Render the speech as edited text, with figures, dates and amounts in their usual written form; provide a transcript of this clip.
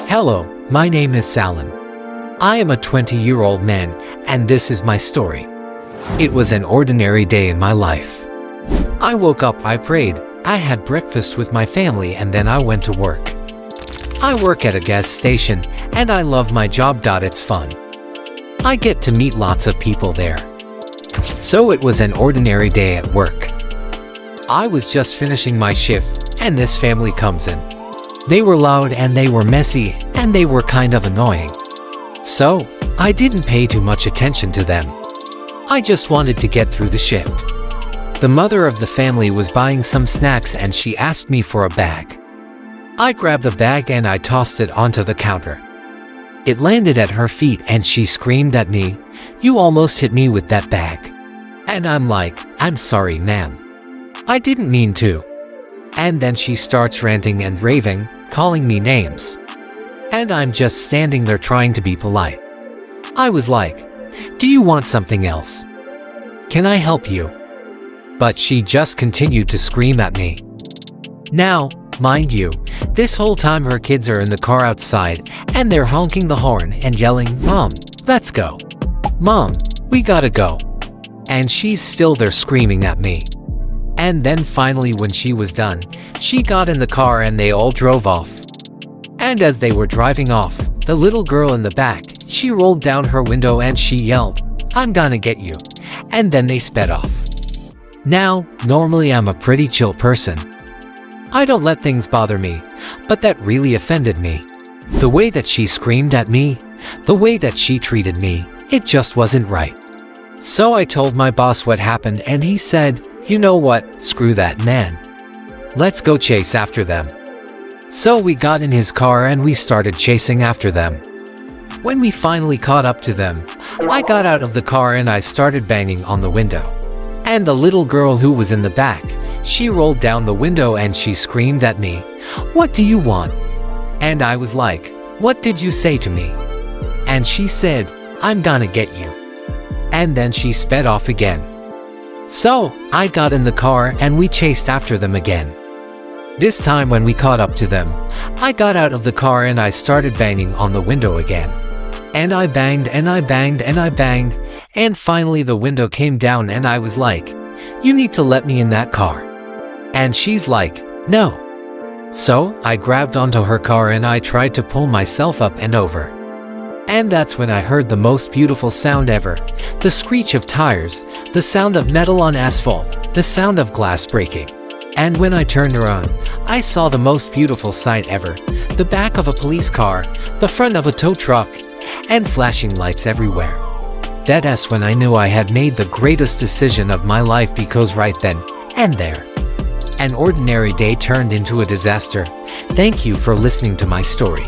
Hello, my name is Salim. I am a 20-year-old man, and this is my story. It was an ordinary day in my life. I woke up, I prayed, I had breakfast with my family, and then I went to work. I work at a gas station, and I love my job. It's fun. I get to meet lots of people there. So it was an ordinary day at work. I was just finishing my shift, and this family comes in. They were loud and they were messy and they were kind of annoying. So, I didn't pay too much attention to them. I just wanted to get through the shift. The mother of the family was buying some snacks and she asked me for a bag. I grabbed the bag and I tossed it onto the counter. It landed at her feet and she screamed at me, "You almost hit me with that bag." And I'm like, "I'm sorry, ma'am. I didn't mean to." And then she starts ranting and raving, calling me names. And I'm just standing there trying to be polite. I was like, "Do you want something else? Can I help you?" But she just continued to scream at me. Now, mind you, this whole time her kids are in the car outside and they're honking the horn and yelling, "Mom, let's go. Mom, we gotta go." And she's still there screaming at me. And then finally when she was done, she got in the car and they all drove off. And as they were driving off, the little girl in the back, she rolled down her window and she yelled, "I'm gonna get you." And then they sped off. Now, normally I'm a pretty chill person. I don't let things bother me, but that really offended me. The way that she screamed at me, the way that she treated me, it just wasn't right. So I told my boss what happened and he said, "You know what, screw that man. Let's go chase after them." So we got in his car and we started chasing after them. When we finally caught up to them, I got out of the car and I started banging on the window. And the little girl who was in the back, she rolled down the window and she screamed at me, "What do you want?" And I was like, "What did you say to me?" And she said, "I'm gonna get you." And then she sped off again. So, I got in the car and we chased after them again. This time when we caught up to them, I got out of the car and I started banging on the window again. And I banged and I banged and I banged, and finally the window came down and I was like, "You need to let me in that car." And she's like, "No." So, I grabbed onto her car and I tried to pull myself up and over. And that's when I heard the most beautiful sound ever. The screech of tires, the sound of metal on asphalt, the sound of glass breaking. And when I turned around, I saw the most beautiful sight ever. The back of a police car, the front of a tow truck, and flashing lights everywhere. That's when I knew I had made the greatest decision of my life, because right then and there, an ordinary day turned into a disaster. Thank you for listening to my story.